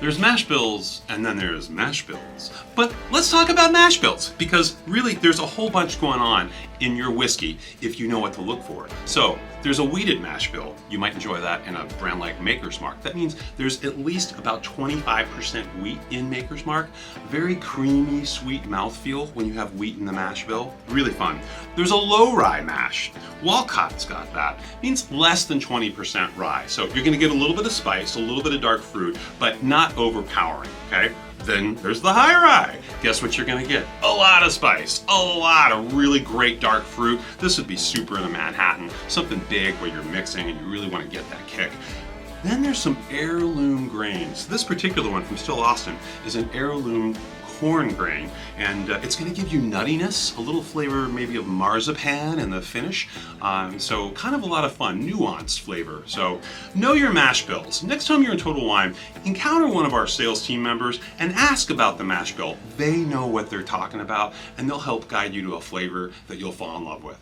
There's Mashbills, and then there's Mashbills. But let's talk about Mashbills, because really there's a whole bunch going on in your whiskey if you know what to look for. So there's a wheated Mashbill. You might enjoy that in a brand like Maker's Mark. That means there's at least about 25% wheat in Maker's Mark. Very creamy, sweet mouthfeel when you have wheat in the mash bill. Really fun. There's a low rye mash. Walcott's got that. It means less than 20% rye. So you're gonna get a little bit of spice, a little bit of dark fruit, but not overpowering, okay? Then there's the high rye. Guess what you're gonna get? A lot of spice, a lot of really great dark fruit. This would be super in a Manhattan, something big where you're mixing and you really wanna get that kick. Then there's some heirloom grains. This particular one from Still Austin is an heirloom corn grain, and it's going to give you nuttiness, a little flavor maybe of marzipan in the finish, so kind of a lot of fun, nuanced flavor. So know your mash bills. Next time you're in Total Wine, encounter one of our sales team members and ask about the mash bill. They know what they're talking about, and they'll help guide you to a flavor that you'll fall in love with.